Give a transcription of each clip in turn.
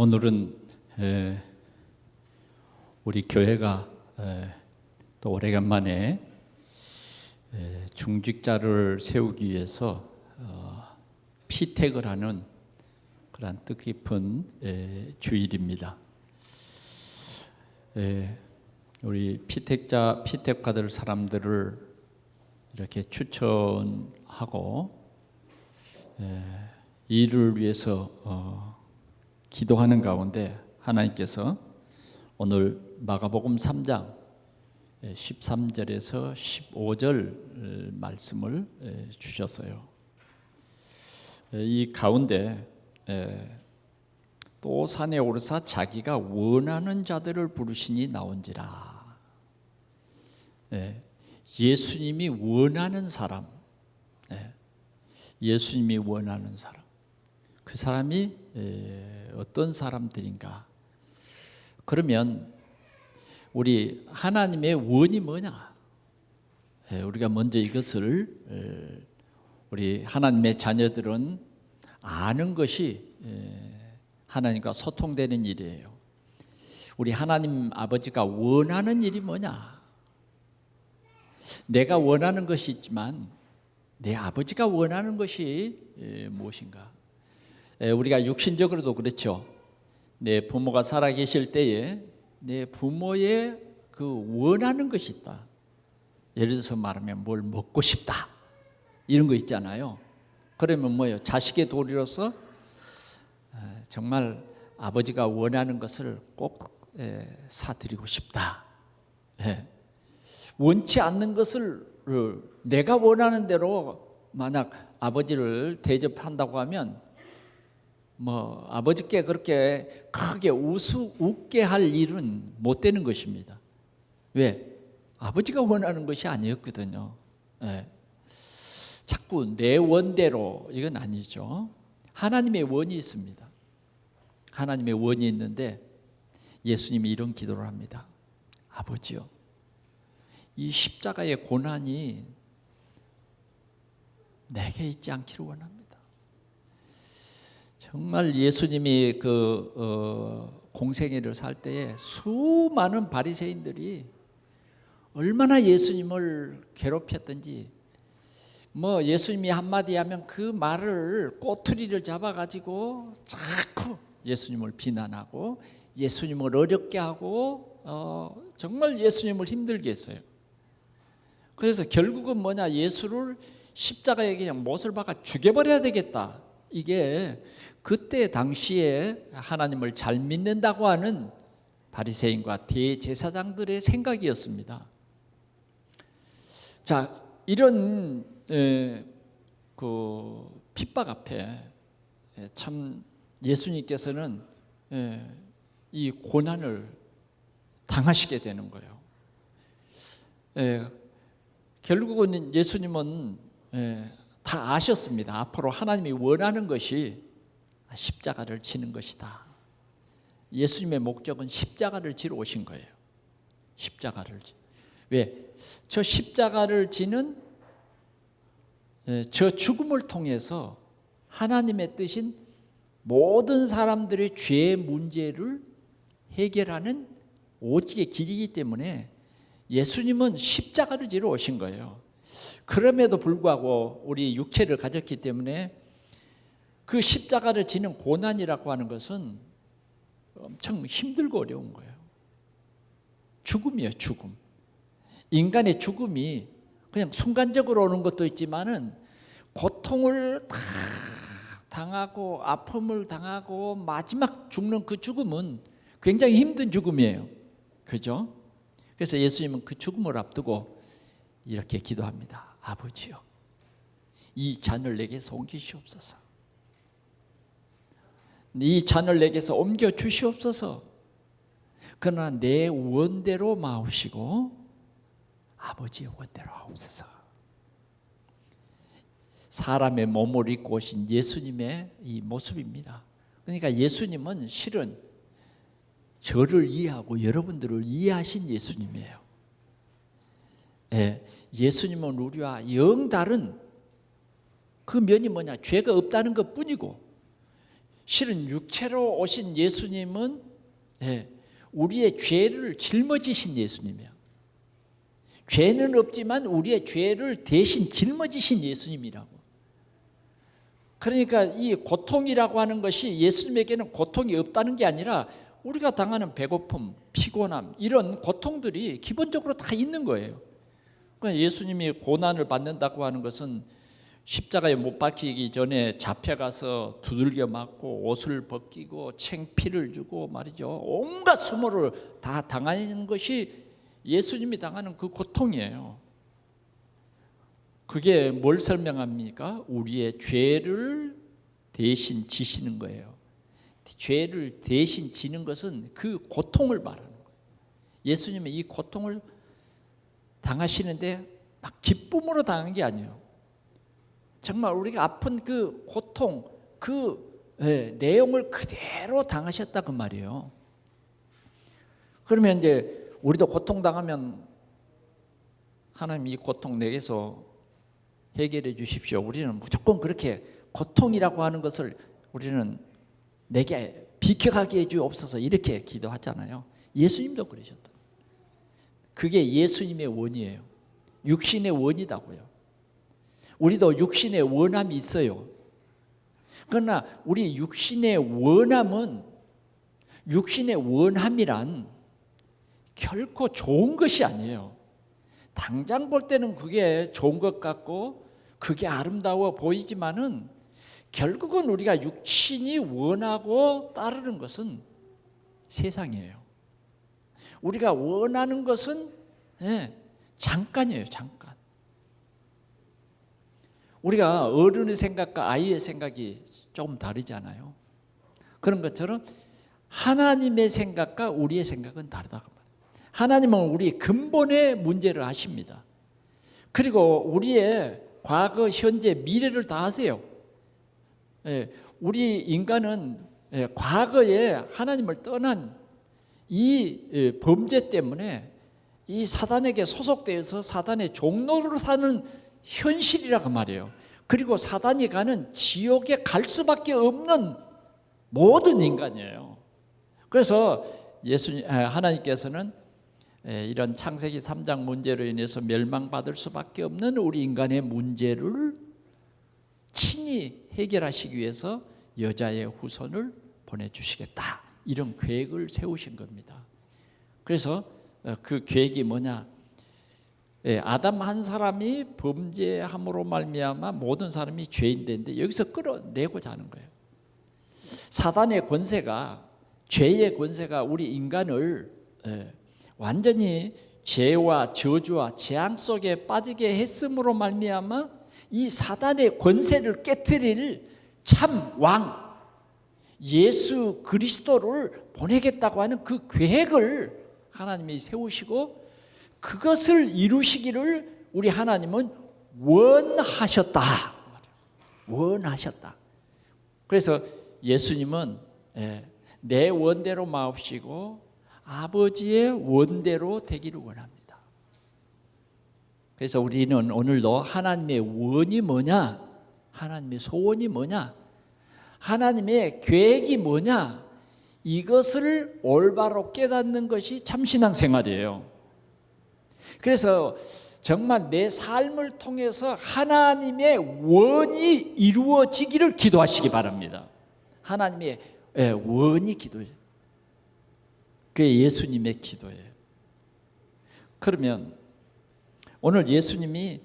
오늘은 우리 교회가 또 오래간만에 중직자를 세우기 위해서 피택을 하는 그런 뜻깊은 주일입니다. 우리 피택 받을 사람들을 이렇게 추천하고 이를 위해서 기도하는 가운데 하나님께서 오늘 마가복음 3장 13절에서 15절 말씀을 주셨어요. 이 가운데 또 산에 오르사 자기가 원하는 자들을 부르시니 나온지라. 예수님이 원하는 사람, 예수님이 원하는 사람, 그 사람이 어떤 사람들인가? 그러면 우리 하나님의 원이 뭐냐? 우리가 먼저 이것을 우리 하나님의 자녀들은 아는 것이 하나님과 소통되는 일이에요. 우리 하나님 아버지가 원하는 일이 뭐냐? 내가 원하는 것이 있지만 내 아버지가 원하는 것이 무엇인가? 우리가 육신적으로도 그렇죠. 내 부모가 살아계실 때에 내 부모의 그 원하는 것이 있다. 예를 들어서 말하면 뭘 먹고 싶다 이런 거 있잖아요. 그러면 뭐예요? 자식의 도리로서 정말 아버지가 원하는 것을 꼭 사드리고 싶다. 원치 않는 것을 내가 원하는 대로 만약 아버지를 대접한다고 하면 아버지께 그렇게 크게 웃게 할 일은 못 되는 것입니다. 왜? 아버지가 원하는 것이 아니었거든요. 자꾸 내 원대로, 이건 아니죠. 하나님의 원이 있습니다. 하나님의 원이 있는데 예수님이 이런 기도를 합니다. 아버지요, 이 십자가의 고난이 내게 있지 않기를 원합니다. 정말 예수님이 공생애를 살 때에 수많은 바리새인들이 얼마나 예수님을 괴롭혔던지, 예수님이 한마디 하면 그 말을 꼬투리를 잡아가지고 자꾸 예수님을 비난하고 예수님을 어렵게 하고 정말 예수님을 힘들게 했어요. 그래서 결국은 뭐냐, 예수를 십자가에 그냥 못을 박아 죽여버려야 되겠다. 이게 그때 당시에 하나님을 잘 믿는다고 하는 바리새인과 대제사장들의 생각이었습니다. 자, 이런 그 핍박 앞에 참 예수님께서는 이 고난을 당하시게 되는 거예요. 결국은 예수님은 다 아셨습니다. 앞으로 하나님이 원하는 것이 십자가를 지는 것이다. 예수님의 목적은 십자가를 지러 오신 거예요. 십자가를 왜? 저 십자가를 지는 저 죽음을 통해서 하나님의 뜻인 모든 사람들의 죄의 문제를 해결하는 오직의 길이기 때문에 예수님은 십자가를 지러 오신 거예요. 그럼에도 불구하고 우리 육체를 가졌기 때문에 그 십자가를 지는 고난이라고 하는 것은 엄청 힘들고 어려운 거예요. 죽음이에요, 죽음. 인간의 죽음이 그냥 순간적으로 오는 것도 있지만은 고통을 다 당하고 아픔을 당하고 마지막 죽는 그 죽음은 굉장히 힘든 죽음이에요. 그죠? 그래서 예수님은 그 죽음을 앞두고 이렇게 기도합니다. 아버지요, 이 잔을 내게서 옮기시옵소서. 이 잔을 내게서 옮겨 주시옵소서. 그러나 내 원대로 마옵시고 아버지의 원대로 하옵소서. 사람의 몸을 입고 오신 예수님의 이 모습입니다. 그러니까 예수님은 실은 저를 이해하고 여러분들을 이해하신 예수님이에요. 예수님은 우리와 영 다른 그 면이 뭐냐, 죄가 없다는 것 뿐이고 실은 육체로 오신 예수님은 우리의 죄를 짊어지신 예수님이야. 죄는 없지만 우리의 죄를 대신 짊어지신 예수님이라고. 그러니까 이 고통이라고 하는 것이 예수님에게는 고통이 없다는 게 아니라 우리가 당하는 배고픔, 피곤함 이런 고통들이 기본적으로 다 있는 거예요. 그러니까 예수님이 고난을 받는다고 하는 것은 십자가에 못 박히기 전에 잡혀가서 두들겨 맞고 옷을 벗기고 창피를 주고 말이죠. 온갖 수모를 다 당하는 것이 예수님이 당하는 그 고통이에요. 그게 뭘 설명합니까? 우리의 죄를 대신 지시는 거예요. 죄를 대신 지는 것은 그 고통을 말하는 거예요. 예수님은 이 고통을 당하시는데 막 기쁨으로 당한 게 아니에요. 정말 우리가 아픈 그 고통, 그 내용을 그대로 당하셨다 그 말이에요. 그러면 이제 우리도 고통 당하면 하나님 이 고통 내게서 해결해 주십시오. 우리는 무조건 그렇게 고통이라고 하는 것을 우리는 내게 비켜가게 해주옵소서 이렇게 기도하잖아요. 예수님도 그러셨다. 그게 예수님의 원이에요. 육신의 원이다고요. 우리도 육신의 원함이 있어요. 그러나 우리 육신의 원함은 육신의 원함이란 결코 좋은 것이 아니에요. 당장 볼 때는 그게 좋은 것 같고 그게 아름다워 보이지만은 결국은 우리가 육신이 원하고 따르는 것은 세상이에요. 우리가 원하는 것은 잠깐이에요. 잠깐. 우리가 어른의 생각과 아이의 생각이 조금 다르잖아요. 그런 것처럼 하나님의 생각과 우리의 생각은 다르다고 말해요. 하나님은 우리 근본의 문제를 아십니다. 그리고 우리의 과거, 현재, 미래를 다 아세요. 우리 인간은 과거에 하나님을 떠난 이 범죄 때문에 이 사단에게 소속되어서 사단의 종로로 사는 현실이라고 말이에요. 그리고 사단이 가는 지옥에 갈 수밖에 없는 모든 인간이에요. 그래서 하나님께서는 이런 창세기 3장 문제로 인해서 멸망받을 수밖에 없는 우리 인간의 문제를 친히 해결하시기 위해서 여자의 후손을 보내주시겠다. 이런 계획을 세우신 겁니다. 그래서 그 계획이 뭐냐? 아담 한 사람이 범죄함으로 말미암아 모든 사람이 죄인 되는데 여기서 끌어내고자 하는 거예요. 사단의 권세가, 죄의 권세가 우리 인간을 완전히 죄와 저주와 재앙 속에 빠지게 했음으로 말미암아 이 사단의 권세를 깨트릴 참 왕 예수 그리스도를 보내겠다고 하는 그 계획을 하나님이 세우시고 그것을 이루시기를 우리 하나님은 원하셨다. 원하셨다. 그래서 예수님은 내 원대로 마옵시고 아버지의 원대로 되기를 원합니다. 그래서 우리는 오늘도 하나님의 원이 뭐냐? 하나님의 소원이 뭐냐? 하나님의 계획이 뭐냐? 이것을 올바로 깨닫는 것이 참 신앙생활이에요. 그래서 정말 내 삶을 통해서 하나님의 원이 이루어지기를 기도하시기 바랍니다. 하나님의 원이 기도예요. 그게 예수님의 기도예요. 그러면 오늘 예수님이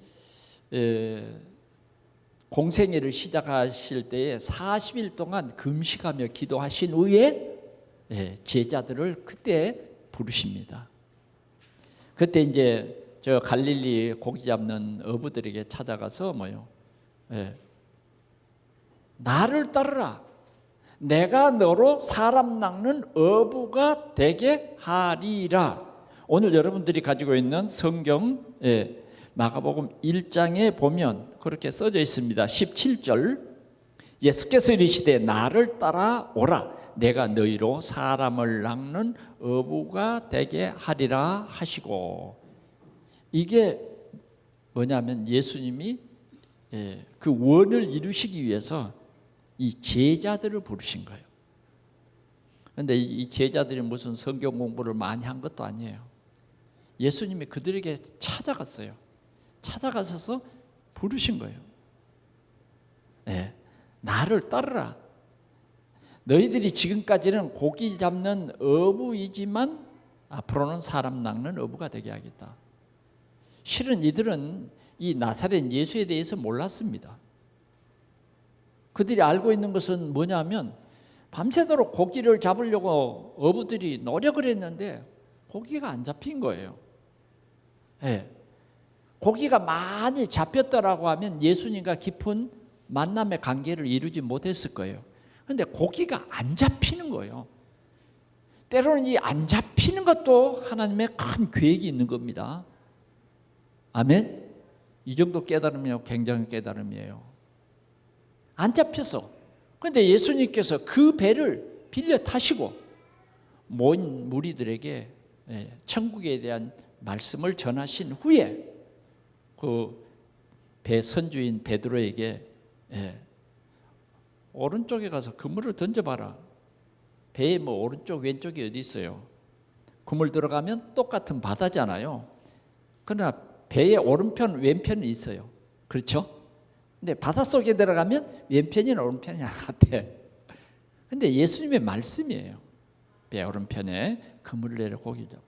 공생애를 시작하실 때에 40일 동안 금식하며 기도하신 후에 제자들을 그때 부르십니다. 그때 이제 저 갈릴리 고기 잡는 어부들에게 찾아가서 나를 따르라. 내가 너로 사람 낚는 어부가 되게 하리라. 오늘 여러분들이 가지고 있는 성경 마가복음 1장에 보면 그렇게 써져 있습니다. 17절 예수께서 이르시되 나를 따라오라. 내가 너희로 사람을 낚는 어부가 되게 하리라 하시고, 이게 뭐냐면 예수님이 그 원을 이루시기 위해서 이 제자들을 부르신 거예요. 그런데 이 제자들이 무슨 성경 공부를 많이 한 것도 아니에요. 예수님이 그들에게 찾아갔어요. 찾아가셔서 부르신 거예요. 네, 나를 따르라. 너희들이 지금까지는 고기 잡는 어부이지만 앞으로는 사람 낚는 어부가 되게 하겠다. 실은 이들은 이 나사렛 예수에 대해서 몰랐습니다. 그들이 알고 있는 것은 뭐냐면 밤새도록 고기를 잡으려고 어부들이 노력을 했는데 고기가 안 잡힌 거예요. 네. 고기가 많이 잡혔다라고 하면 예수님과 깊은 만남의 관계를 이루지 못했을 거예요. 그런데 고기가 안 잡히는 거예요. 때로는 이 안 잡히는 것도 하나님의 큰 계획이 있는 겁니다. 아멘? 이 정도 깨달으면 굉장히 깨달음이에요. 안 잡혀서. 그런데 예수님께서 그 배를 빌려 타시고 모인 무리들에게 천국에 대한 말씀을 전하신 후에 그 배 선주인 베드로에게 오른쪽에 가서 그물을 던져봐라. 배에 뭐 오른쪽 왼쪽이 어디 있어요? 그물 들어가면 똑같은 바다잖아요. 그러나 배의 오른편 왼편이 있어요. 그렇죠? 근데 바닷속에 들어가면 왼편이나 오른편이 같아. 근데 예수님의 말씀이에요. 배 오른편에 그물을 내려 고기 잡.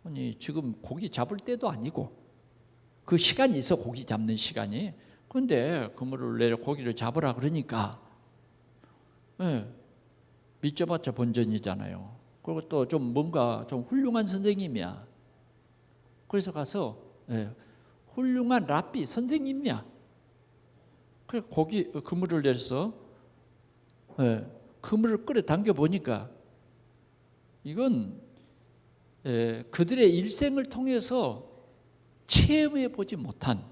아니 지금 고기 잡을 때도 아니고 그 시간이 있어, 고기 잡는 시간이. 그런데 그물을 내려 고기를 잡으라 그러니까 믿져봤자 본전이잖아요. 그리고 또 좀 뭔가 좀 훌륭한 선생님이야. 그래서 가서 훌륭한 랍비 선생님이야. 그래서 고기 그물을 내려서 그물을 끌어 당겨 보니까 이건 그들의 일생을 통해서 체험해 보지 못한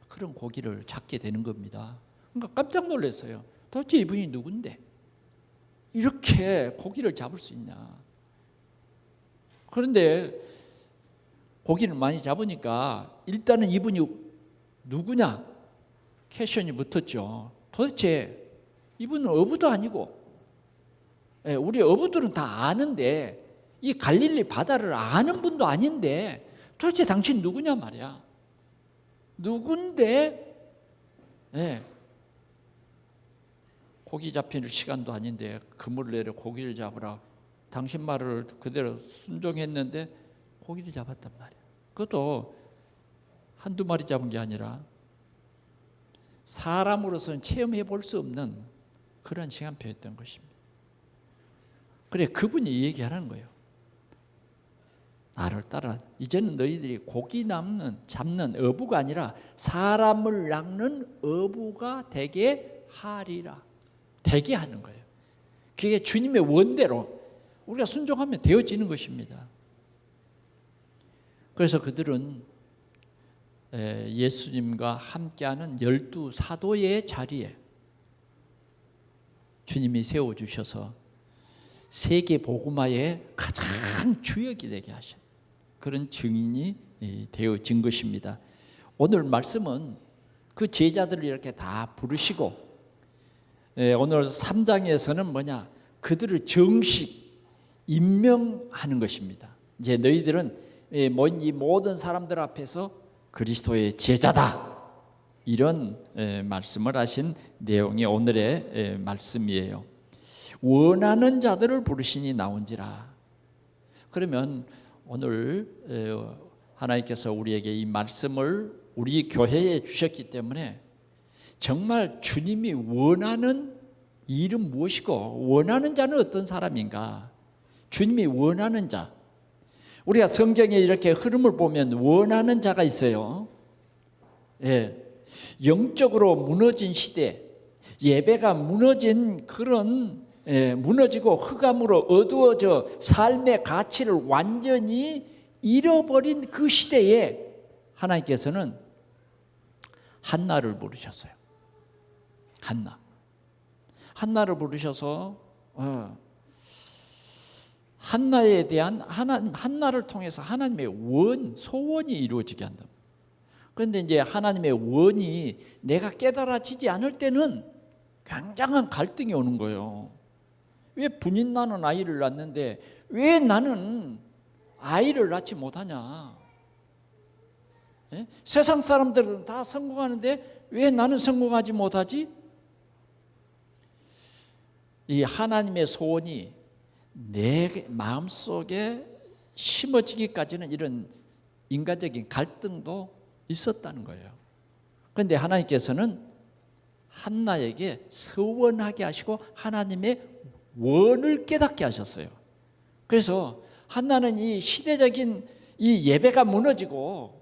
그런 고기를 잡게 되는 겁니다. 그러니까 깜짝 놀랐어요. 도대체 이분이 누군데 이렇게 고기를 잡을 수 있냐. 그런데 고기를 많이 잡으니까 일단은 이분이 누구냐 퀘션이 붙었죠. 도대체 이분은 어부도 아니고 우리 어부들은 다 아는데 이 갈릴리 바다를 아는 분도 아닌데 도대체 당신 누구냐 말이야. 누군데 고기 잡히는 시간도 아닌데 그물을 내려 고기를 잡으라. 당신 말을 그대로 순종했는데 고기를 잡았단 말이야. 그것도 한두 마리 잡은 게 아니라 사람으로서는 체험해 볼 수 없는 그런 시간표였던 것입니다. 그래 그분이 얘기하는 거예요. 나를 따라. 이제는 너희들이 고기 잡는 어부가 아니라 사람을 낚는 어부가 되게 하리라. 되게 하는 거예요. 그게 주님의 원대로 우리가 순종하면 되어지는 것입니다. 그래서 그들은 예수님과 함께하는 12 사도의 자리에 주님이 세워주셔서 세계 복음화의 가장 주역이 되게 하신 그런 증인이 되어진 것입니다. 오늘 말씀은 그 제자들을 이렇게 다 부르시고 오늘 3장에서는 뭐냐? 그들을 정식 임명하는 것입니다. 이제 너희들은 모인 이 모든 사람들 앞에서 그리스도의 제자다. 이런 말씀을 하신 내용이 오늘의 말씀이에요. 원하는 자들을 부르시니 나온지라. 그러면 오늘 하나님께서 우리에게 이 말씀을 우리 교회에 주셨기 때문에 정말 주님이 원하는 일은 무엇이고 원하는 자는 어떤 사람인가? 주님이 원하는 자. 우리가 성경에 이렇게 흐름을 보면 원하는 자가 있어요. 영적으로 무너진 시대, 예배가 무너진 그런 무너지고 흑암으로 어두워져 삶의 가치를 완전히 잃어버린 그 시대에 하나님께서는 한나를 부르셨어요. 한나를 부르셔서 한나에 대한 한나를 통해서 하나님의 소원이 이루어지게 한다. 그런데 이제 하나님의 원이 내가 깨달아지지 않을 때는 굉장한 갈등이 오는 거예요. 왜 분인 나는 아이를 낳는데 왜 나는 아이를 낳지 못하냐? 예? 세상 사람들은 다 성공하는데 왜 나는 성공하지 못하지? 이 하나님의 소원이 내 마음속에 심어지기까지는 이런 인간적인 갈등도 있었다는 거예요. 그런데 하나님께서는 한나에게 서원하게 하시고 하나님의 원을 깨닫게 하셨어요. 그래서 한나는 이 시대적인 이 예배가 무너지고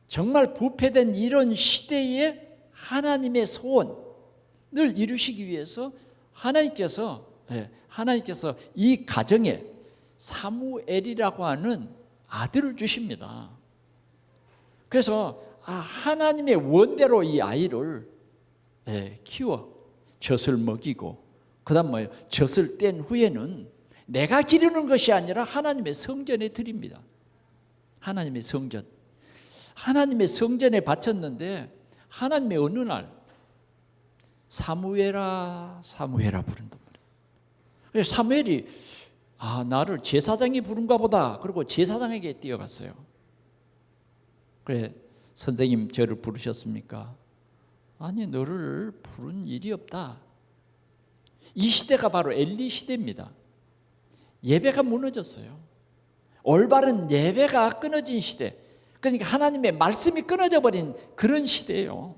정말 부패된 이런 시대에 하나님의 소원을 이루시기 위해서 하나님께서 이 가정에 사무엘이라고 하는 아들을 주십니다. 그래서 하나님의 원대로 이 아이를 키워 젖을 먹이고 그다음 뭐예요? 젖을 뗀 후에는 내가 기르는 것이 아니라 하나님의 성전에 드립니다. 하나님의 성전. 하나님의 성전에 바쳤는데 하나님의 어느 날 사무엘아 사무엘아 부른단 말이에요. 사무엘이 나를 제사장이 부른가 보다. 그리고 제사장에게 뛰어갔어요. 그래, 선생님 저를 부르셨습니까? 아니, 너를 부른 일이 없다. 이 시대가 바로 엘리 시대입니다. 예배가 무너졌어요. 올바른 예배가 끊어진 시대. 그러니까 하나님의 말씀이 끊어져 버린 그런 시대예요.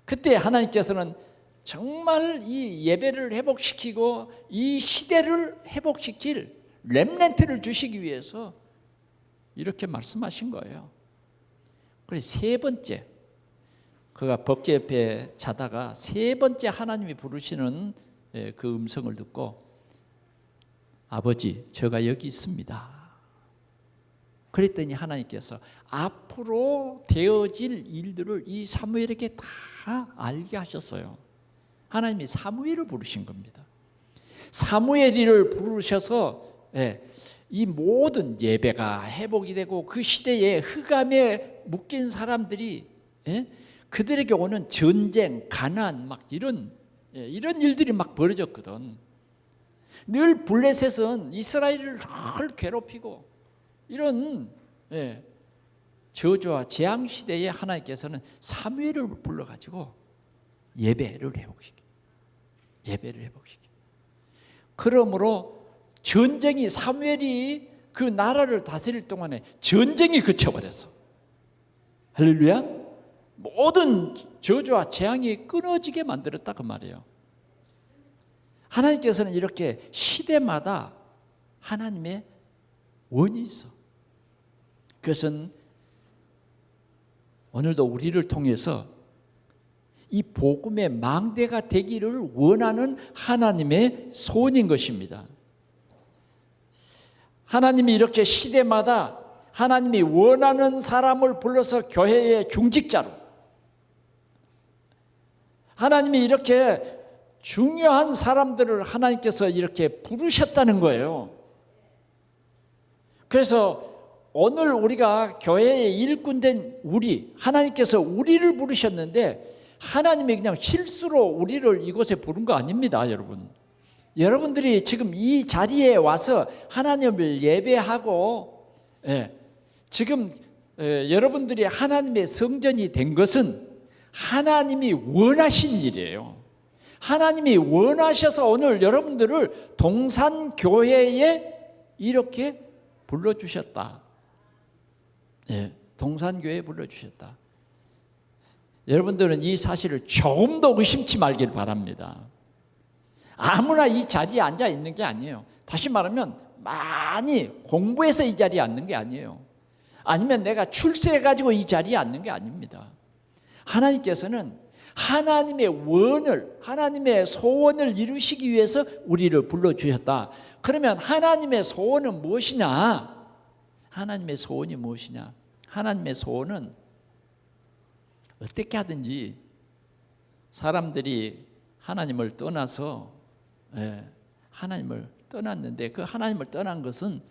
그때 하나님께서는 정말 이 예배를 회복시키고 이 시대를 회복시킬 렘넌트를 주시기 위해서 이렇게 말씀하신 거예요. 그래서 세 번째, 그가 법궤 옆에 자다가 세 번째 하나님이 부르시는 그 음성을 듣고 아버지, 제가 여기 있습니다. 그랬더니 하나님께서 앞으로 되어질 일들을 이 사무엘에게 다 알게 하셨어요. 하나님이 사무엘을 부르신 겁니다. 사무엘이를 부르셔서 이 모든 예배가 회복이 되고 그 시대에 흑암에 묶인 사람들이 그들에게 오는 전쟁, 가난 막 이런 일들이 막 벌어졌거든. 늘 블레셋은 이스라엘을 늘 괴롭히고 이런 저주와 재앙 시대에 하나님께서는 사무엘을 불러가지고 예배를 회복시켜. 그러므로 전쟁이 사무엘이 그 나라를 다스릴 동안에 전쟁이 그쳐버렸어. 할렐루야. 모든 저주와 재앙이 끊어지게 만들었다 그 말이에요. 하나님께서는 이렇게 시대마다 하나님의 원이 있어. 그것은 오늘도 우리를 통해서 이 복음의 망대가 되기를 원하는 하나님의 소원인 것입니다. 하나님이 이렇게 시대마다 하나님이 원하는 사람을 불러서 교회의 중직자로, 하나님이 이렇게 중요한 사람들을 하나님께서 이렇게 부르셨다는 거예요. 그래서 오늘 우리가 교회의 일꾼된 우리, 하나님께서 우리를 부르셨는데 하나님이 그냥 실수로 우리를 이곳에 부른 거 아닙니다, 여러분. 여러분들이 지금 이 자리에 와서 하나님을 예배하고 지금 여러분들이 하나님의 성전이 된 것은 하나님이 원하신 일이에요. 하나님이 원하셔서 오늘 여러분들을 동산교회에 이렇게 불러주셨다. 동산교회에 불러주셨다. 여러분들은 이 사실을 조금 더 의심치 말길 바랍니다. 아무나 이 자리에 앉아 있는 게 아니에요. 다시 말하면 많이 공부해서 이 자리에 앉는 게 아니에요. 아니면 내가 출세해가지고 이 자리에 앉는 게 아닙니다. 하나님께서는 하나님의 원을, 하나님의 소원을 이루시기 위해서 우리를 불러주셨다. 그러면 하나님의 소원은 무엇이냐? 하나님의 소원이 무엇이냐? 하나님의 소원은 어떻게 하든지 사람들이 하나님을 떠나서 하나님을 떠났는데 그 하나님을 떠난 것은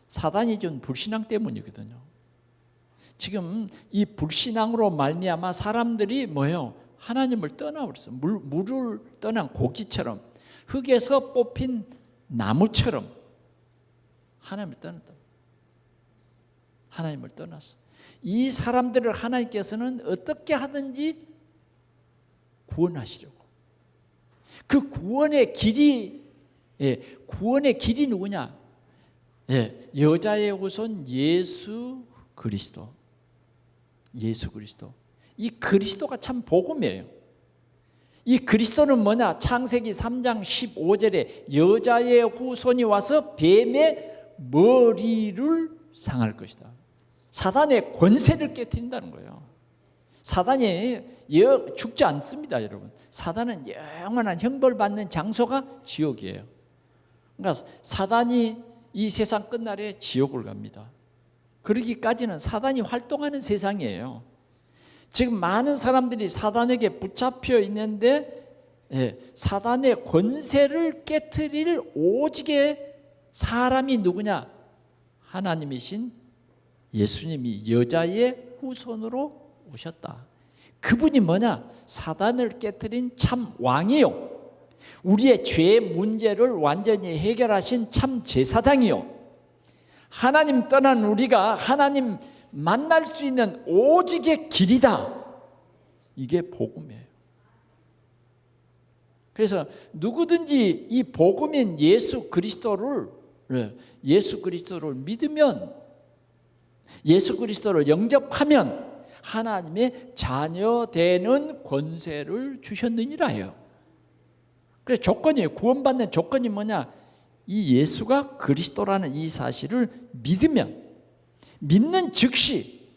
사단이 준 불신앙 때문이거든요. 지금 이 불신앙으로 말미암아 사람들이 뭐예요? 하나님을 떠나버렸어. 물을 떠난 고기처럼, 흙에서 뽑힌 나무처럼 하나님을 떠났다. 하나님을 떠났어. 이 사람들을 하나님께서는 어떻게 하든지 구원하시려고. 그 구원의 길이 누구냐? 여자의 후손 예수 그리스도. 예수 그리스도. 이 그리스도가 참 복음이에요. 이 그리스도는 뭐냐? 창세기 3장 15절에 여자의 후손이 와서 뱀의 머리를 상할 것이다. 사단의 권세를 깨트린다는 거예요. 사단이 죽지 않습니다, 여러분. 사단은 영원한 형벌받는 장소가 지옥이에요. 그러니까 사단이 이 세상 끝날에 지옥을 갑니다. 그러기까지는 사단이 활동하는 세상이에요. 지금 많은 사람들이 사단에게 붙잡혀 있는데 사단의 권세를 깨트릴 오직의 사람이 누구냐? 하나님이신 예수님이 여자의 후손으로 오셨다. 그분이 뭐냐? 사단을 깨트린 참 왕이요, 우리의 죄 문제를 완전히 해결하신 참 제사장이요, 하나님 떠난 우리가 하나님 만날 수 있는 오직의 길이다. 이게 복음이에요. 그래서 누구든지 이 복음인 예수 그리스도를 믿으면, 예수 그리스도를 영접하면 하나님의 자녀 되는 권세를 주셨느니라 해요. 그래서 조건이, 구원받는 조건이 뭐냐? 이 예수가 그리스도라는 이 사실을 믿으면, 믿는 즉시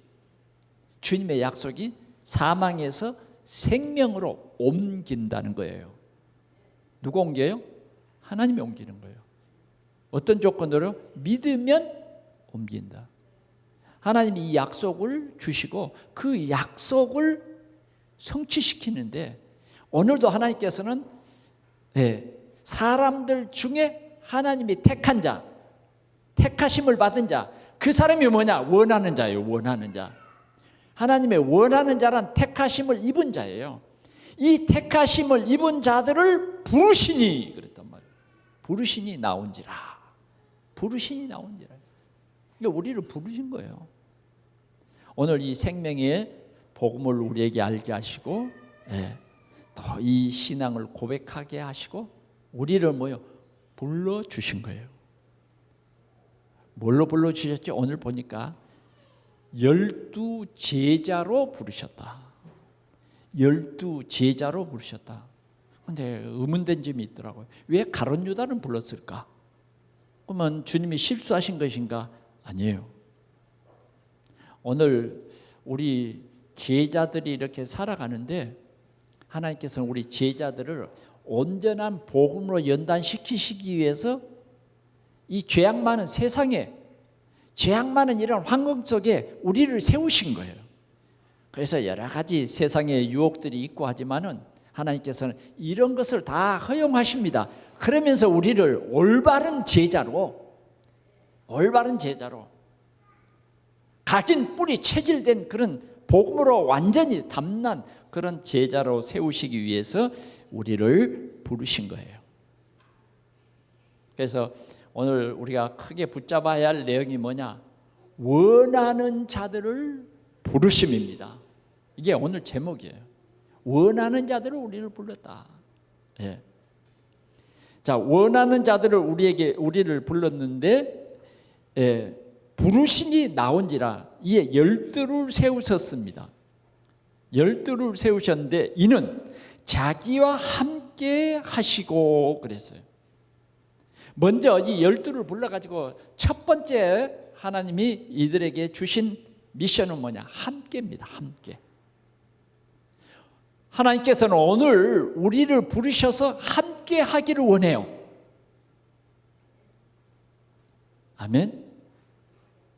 주님의 약속이 사망에서 생명으로 옮긴다는 거예요. 누가 옮겨요? 하나님이 옮기는 거예요. 어떤 조건으로? 믿으면 옮긴다. 하나님이 이 약속을 주시고 그 약속을 성취시키는데, 오늘도 하나님께서는 사람들 중에 하나님이 택한 자, 택하심을 받은 자, 그 사람이 뭐냐? 원하는 자예요. 원하는 자. 하나님의 원하는 자란 택하심을 입은 자예요. 이 택하심을 입은 자들을 부르시니, 그랬단 말이에요. 부르시니 나온지라. 부르시니 나온지라. 그러니까 우리를 부르신 거예요. 오늘 이 생명의 복음을 우리에게 알게 하시고, 또 이 신앙을 고백하게 하시고 우리를 불러주신 거예요. 뭘로 불러주셨지? 오늘 보니까 12 제자로 부르셨다. 12 제자로 부르셨다. 그런데 의문된 점이 있더라고요. 왜 가룟 유다는 불렀을까? 그러면 주님이 실수하신 것인가? 아니에요. 오늘 우리 제자들이 이렇게 살아가는데 하나님께서는 우리 제자들을 온전한 복음으로 연단시키시기 위해서 이 죄악 많은 세상에, 죄악 많은 이런 환경 속에 우리를 세우신 거예요. 그래서 여러 가지 세상의 유혹들이 있고 하지만은 하나님께서는 이런 것을 다 허용하십니다. 그러면서 우리를 올바른 제자로 각인 뿌리 체질된 그런 복음으로 완전히 담난 그런 제자로 세우시기 위해서 우리를 부르신 거예요. 그래서 오늘 우리가 크게 붙잡아야 할 내용이 뭐냐? 원하는 자들을 부르심입니다. 이게 오늘 제목이에요. 원하는 자들을 우리를 불렀다. 자, 원하는 자들을 우리를 불렀는데, 부르시니 나온지라. 이에 12를 세우셨습니다. 12를 세우셨는데 이는 자기와 함께 하시고 그랬어요. 먼저 이 12를 불러가지고 첫 번째 하나님이 이들에게 주신 미션은 뭐냐? 함께입니다. 함께. 하나님께서는 오늘 우리를 부르셔서 함께 하기를 원해요. 아멘.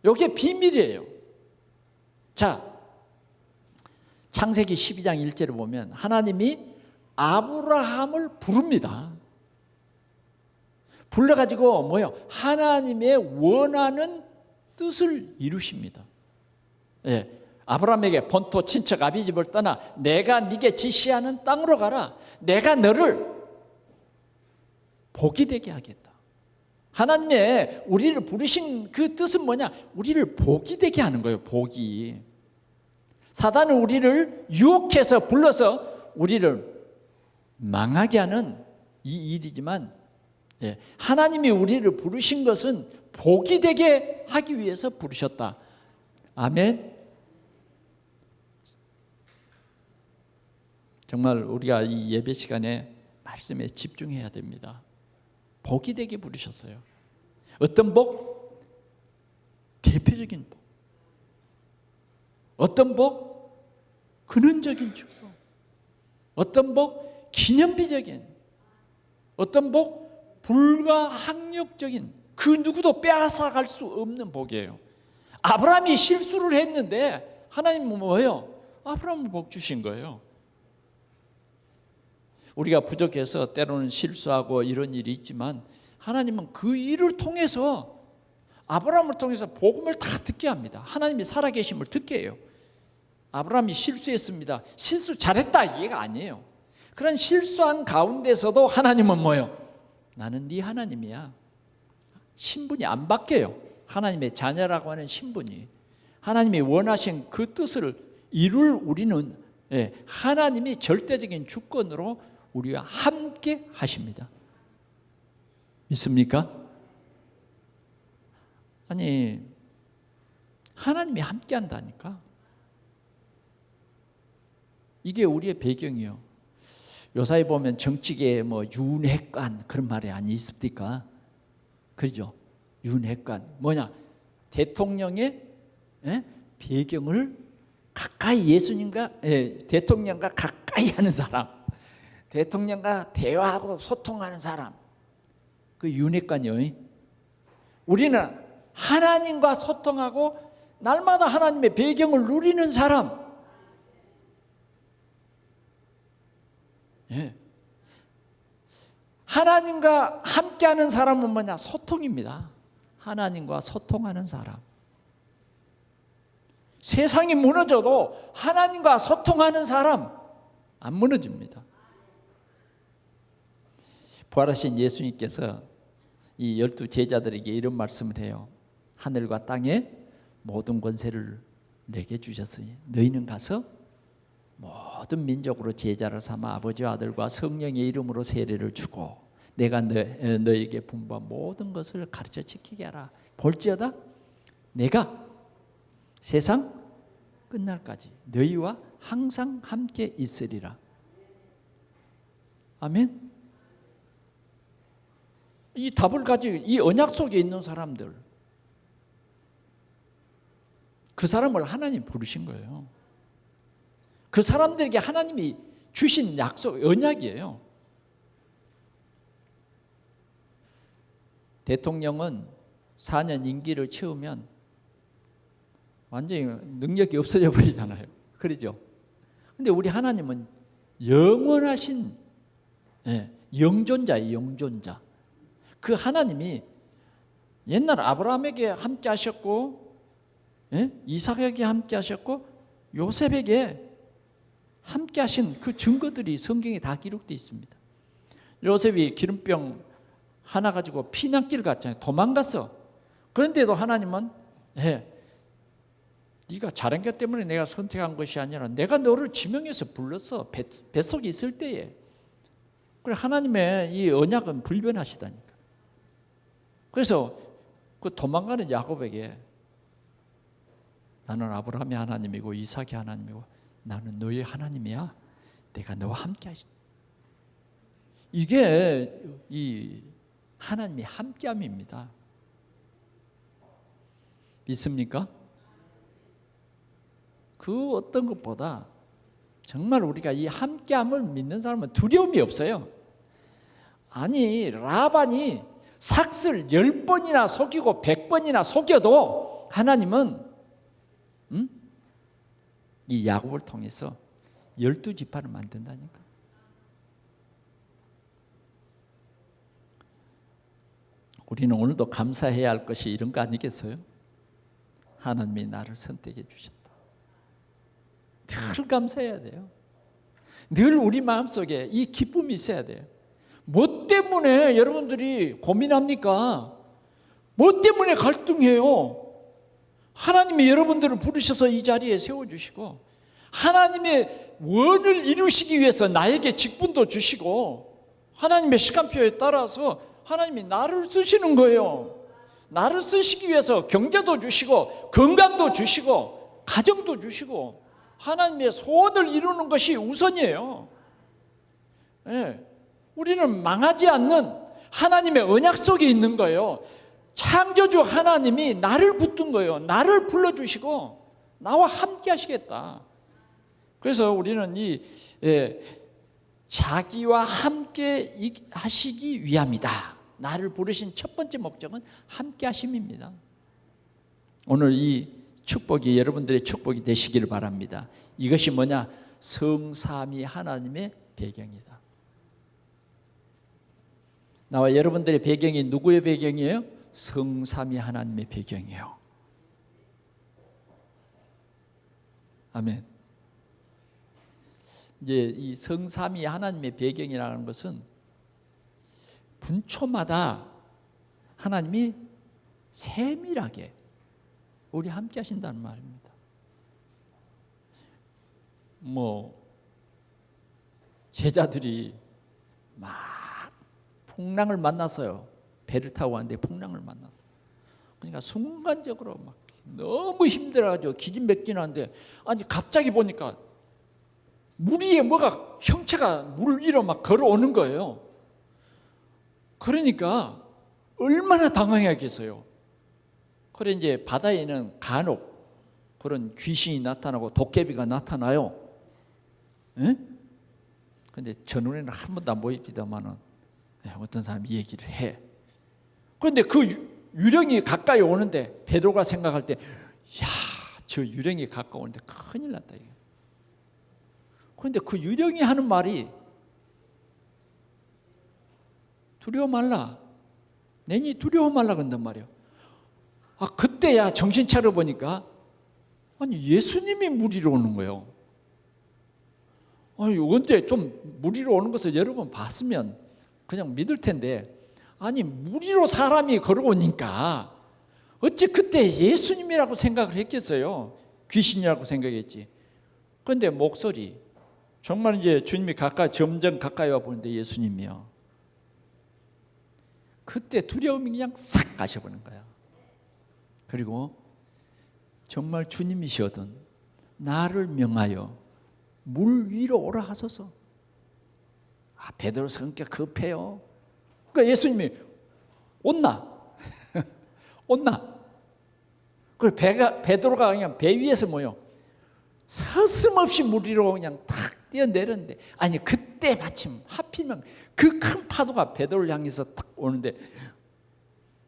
이게 비밀이에요. 자, 창세기 12장 1절을 보면 하나님이 아브라함을 부릅니다. 불러가지고 하나님의 원하는 뜻을 이루십니다. 아브라함에게 본토 친척 아비 집을 떠나 내가 네게 지시하는 땅으로 가라. 내가 너를 복이 되게 하겠다. 하나님의 우리를 부르신 그 뜻은 뭐냐? 우리를 복이 되게 하는 거예요. 복이. 사단은 우리를 유혹해서 불러서 우리를 망하게 하는 이 일이지만, 하나님이 우리를 부르신 것은 복이 되게 하기 위해서 부르셨다. 아멘. 정말 우리가 이 예배 시간에 말씀에 집중해야 됩니다. 복이 되게 부르셨어요. 어떤 복? 대표적인 복. 어떤 복? 근원적인 축복. 어떤 복? 기념비적인. 어떤 복? 불가항력적인. 그 누구도 빼앗아갈 수 없는 복이에요. 아브라함이 실수를 했는데 하나님은 뭐예요? 아브라함을 복 주신 거예요. 우리가 부족해서 때로는 실수하고 이런 일이 있지만 하나님은 그 일을 통해서, 아브라함을 통해서 복음을 다 듣게 합니다. 하나님이 살아계심을 듣게 해요. 아브라함이 실수했습니다. 실수 잘했다 이게가 아니에요. 그런 실수한 가운데서도 하나님은 뭐예요? 나는 네 하나님이야. 신분이 안 바뀌어요. 하나님의 자녀라고 하는 신분이. 하나님이 원하신 그 뜻을 이룰 우리는, 하나님이 절대적인 주권으로 우리와 함께 하십니다. 믿습니까? 아니, 하나님이 함께 한다니까. 이게 우리의 배경이요. 요사이 보면 정치계에 뭐 윤핵관 그런 말이 아니 있습니까? 그죠? 윤핵관 뭐냐? 대통령의 배경을 가까이 예수님과 대통령과 가까이 하는 사람, 대통령과 대화하고 소통하는 사람, 그 윤핵관이요. 우리는 하나님과 소통하고 날마다 하나님의 배경을 누리는 사람. 하나님과 함께하는 사람은 뭐냐? 소통입니다. 하나님과 소통하는 사람. 세상이 무너져도 하나님과 소통하는 사람 안 무너집니다. 부활하신 예수님께서 이 12 제자들에게 이런 말씀을 해요. 하늘과 땅에 모든 권세를 내게 주셨으니 너희는 가서 모든 민족으로 제자를 삼아 아버지와 아들과 성령의 이름으로 세례를 주고 내가 너에게 분부한 모든 것을 가르쳐 지키게 하라. 볼지어다 내가 세상 끝날까지 너희와 항상 함께 있으리라. 아멘. 이 답을 가지고 이 언약 속에 있는 사람들, 그 사람을 하나님 부르신 거예요. 그 사람들에게 하나님이 주신 약속, 언약이에요. 대통령은 4년 임기를 채우면 완전히 능력이 없어져 버리잖아요. 그러죠? 근데 우리 하나님은 영원하신 영존자예요. 영존자. 그 하나님이 옛날 아브라함에게 함께 하셨고, 이삭에게 함께 하셨고, 요셉에게 함께 하신 그 증거들이 성경에 다 기록되어 있습니다. 요셉이 기름병 하나 가지고 피난길 갔잖아요. 도망갔어. 그런데도 하나님은 네가 잘한 것 때문에 내가 선택한 것이 아니라 내가 너를 지명해서 불렀어. 뱃속에 있을 때에. 그래, 하나님의 이 언약은 불변하시다니까. 그래서 그 도망가는 야곱에게 나는 아브라함의 하나님이고 이삭의 하나님이고 나는 너의 하나님이야. 내가 너와 함께 하시다. 이게 이 하나님의 함께함입니다. 믿습니까? 그 어떤 것보다 정말 우리가 이 함께함을 믿는 사람은 두려움이 없어요. 아니, 라반이 삭슬 10번이나 속이고 100번이나 속여도 하나님은 이 야곱을 통해서 12지파를 만든다니까. 우리는 오늘도 감사해야 할 것이 이런 거 아니겠어요? 하나님이 나를 선택해 주셨다. 늘 감사해야 돼요. 늘 우리 마음속에 이 기쁨이 있어야 돼요. 뭐 때문에 여러분들이 고민합니까? 뭐 때문에 갈등해요? 하나님이 여러분들을 부르셔서 이 자리에 세워주시고 하나님의 원을 이루시기 위해서 나에게 직분도 주시고 하나님의 시간표에 따라서 하나님이 나를 쓰시는 거예요. 나를 쓰시기 위해서 경제도 주시고 건강도 주시고 가정도 주시고 하나님의 소원을 이루는 것이 우선이에요. 네. 우리는 망하지 않는 하나님의 언약 속에 있는 거예요. 창조주 하나님이 나를 붙든 거예요. 나를 불러주시고 나와 함께 하시겠다. 그래서 우리는 자기와 함께 하시기 위함이다. 나를 부르신 첫 번째 목적은 함께 하심입니다. 오늘 이 축복이 여러분들의 축복이 되시기를 바랍니다. 이것이 뭐냐? 성삼위 하나님의 배경이다. 나와 여러분들의 배경이 누구의 배경이에요? 성삼위 하나님의 배경이에요. 아멘. 이제 이 성삼위 하나님의 배경이라는 것은 분초마다 하나님이 세밀하게 우리 함께 하신다는 말입니다. 제자들이 막 풍랑을 만났어요. 배를 타고 왔는데 풍랑을 만났어요. 그러니까 순간적으로 막 너무 힘들어가지고 기진맥진한데 아니 갑자기 보니까 물 위에 뭐가 형체가 물 위로 막 걸어오는 거예요. 그러니까 얼마나 당황하겠어요. 그래 이제 바다에는 간혹 그런 귀신이 나타나고 도깨비가 나타나요. 그런데 저 눈에는 한 번도 안 보입니다만은 어떤 사람이 얘기를 해. 그런데 그 유령이 가까이 오는데 베드로가 생각할 때, 야, 저 유령이 가까우는데 큰일 났다. 그런데 그 유령이 하는 말이 두려워 말라. 내니 두려워 말라 그런단 말이에요. 그때야 정신 차려 보니까 아니 예수님이 물 위로 오는 거예요. 아니 언제 좀 물 위로 오는 것을 여러 번 봤으면 그냥 믿을 텐데 아니 물 위로 사람이 걸어오니까 어찌 그때 예수님이라고 생각을 했겠어요. 귀신이라고 생각했지. 그런데 목소리 정말 이제 주님이 점점 가까이 와 보는데 예수님이요. 그때 두려움이 그냥 싹 가셔버린 거야. 그리고 정말 주님이시거든 나를 명하여 물 위로 오라 하소서. 베드로 성격 급해요. 그러니까 예수님이 온나 온나. 그리고 베드로가 그냥 배 위에서 서슴없이 물 위로 그냥 탁 뛰어내렸는데 아니 그때 마침 하필이면 그 큰 파도가 베드로를 향해서 탁 오는데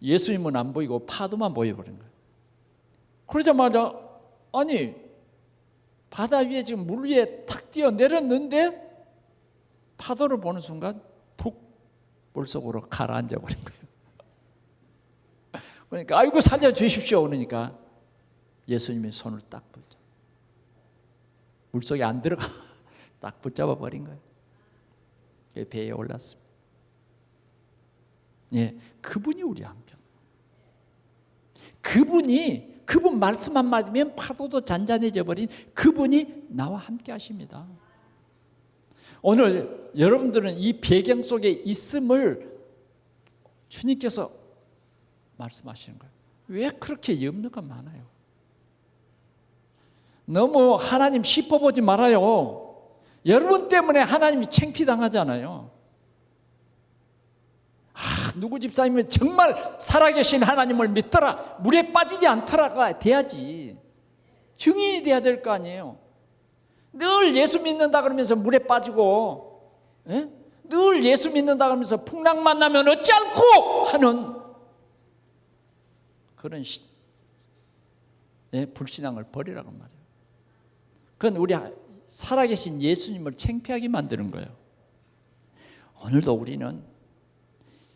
예수님은 안 보이고 파도만 보여버린 거예요. 그러자마자 아니 바다 위에 지금 물 위에 탁 뛰어내렸는데 파도를 보는 순간 푹 물속으로 가라앉아 버린 거예요. 그러니까 아이고 살려주십시오 그러니까 예수님이 손을 딱 붙잡아 물속에 안 들어가 딱 붙잡아 버린 거예요. 배에 올랐습니다. 그분이 우리와 함께. 그분 말씀 한마디면 파도도 잔잔해져 버린 그분이 나와 함께 하십니다. 오늘 여러분들은 이 배경 속에 있음을 주님께서 말씀하시는 거예요. 왜 그렇게 염려가 많아요? 너무 하나님 씹어보지 말아요. 여러분 때문에 하나님이 창피당하잖아요. 누구 집사님은 정말 살아계신 하나님을 믿더라 물에 빠지지 않더라가 돼야지 증인이 돼야 될 거 아니에요. 늘 예수 믿는다 그러면서 물에 빠지고 늘 예수 믿는다 그러면서 풍랑 만나면 어찌할꼬 하는 그런 불신앙을 버리라고 말이에요. 그건 우리 살아계신 예수님을 창피하게 만드는 거예요. 오늘도 우리는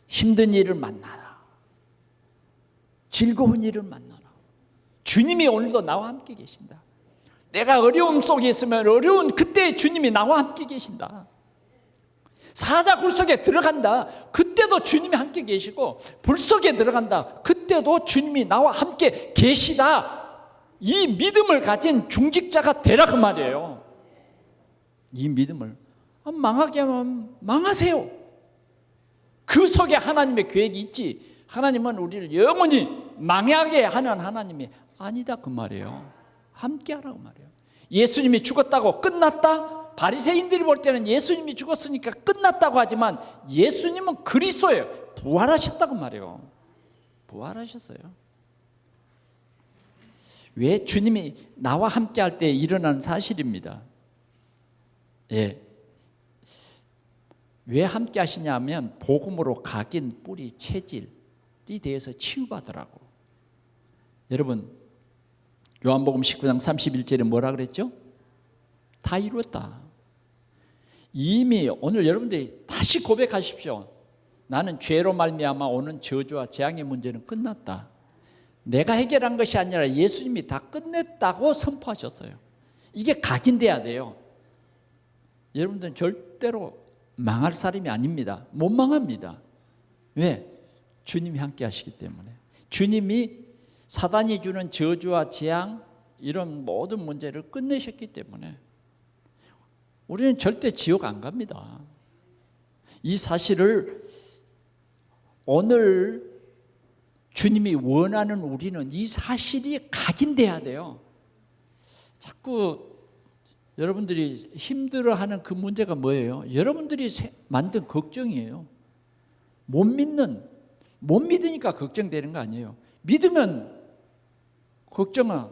힘든 일을 만나라. 즐거운 일을 만나라. 주님이 오늘도 나와 함께 계신다. 내가 어려움 속에 있으면 어려운 그때 주님이 나와 함께 계신다. 사자굴 속에 들어간다. 그때도 주님이 함께 계시고, 불 속에 들어간다. 그때도 주님이 나와 함께 계시다. 이 믿음을 가진 중직자가 되라 그 말이에요. 이 믿음을. 망하게 하면 망하세요. 그 속에 하나님의 계획이 있지. 하나님은 우리를 영원히 망하게 하는 하나님이 아니다 그 말이에요. 함께 하라고 말이에요. 예수님이 죽었다고 끝났다? 바리새인들이 볼 때는 예수님이 죽었으니까 끝났다고 하지만 예수님은 그리스도예요. 부활하셨다고 말이에요. 부활하셨어요. 왜? 주님이 나와 함께 할 때 일어나는 사실입니다. 예. 왜 함께 하시냐면 복음으로 각인, 뿌리, 체질이 대해서 치유받으라고. 여러분, 요한복음 19장 31절에 뭐라 그랬죠? 다 이루었다. 이미 오늘 여러분들이 다시 고백하십시오. 나는 죄로 말미암아 오는 저주와 재앙의 문제는 끝났다. 내가 해결한 것이 아니라 예수님이 다 끝냈다고 선포하셨어요. 이게 각인돼야 돼요. 여러분들은 절대로 망할 사람이 아닙니다. 못 망합니다. 왜? 주님이 함께 하시기 때문에. 주님이 사단이 주는 저주와 재앙 이런 모든 문제를 끝내셨기 때문에 우리는 절대 지옥 안 갑니다. 이 사실을 오늘 주님이 원하는 우리는 이 사실이 각인돼야 돼요. 자꾸 여러분들이 힘들어하는 그 문제가 뭐예요? 여러분들이 만든 걱정이에요. 못 믿으니까 걱정되는 거 아니에요. 믿으면 걱정은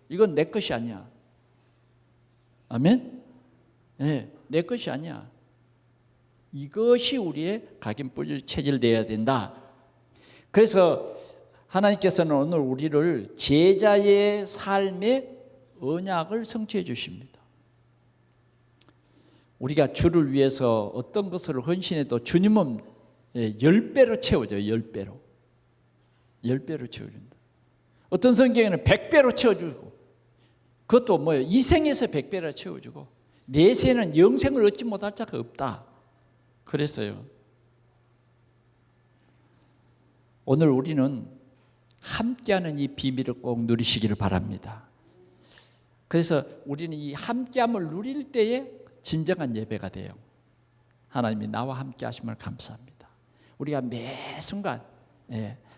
이건 내 것이 아니야. 아멘? 네, 내 것이 아니야. 이것이 우리의 각인 뿌리 체질되어야 된다. 그래서 하나님께서는 오늘 우리를 제자의 삶의 언약을 성취해 주십니다. 우리가 주를 위해서 어떤 것을 헌신해도 주님은 10배로 채워줘요. 10배로. 10배로 채워준다. 어떤 성경에는 100배로 채워주고, 그것도 뭐예요? 이 생에서 100배로 채워주고, 내세는 영생을 얻지 못할 자가 없다. 그랬어요. 오늘 우리는 함께하는 이 비밀을 꼭 누리시기를 바랍니다. 그래서 우리는 이 함께함을 누릴 때에 진정한 예배가 돼요. 하나님이 나와 함께 하심을 감사합니다. 우리가 매 순간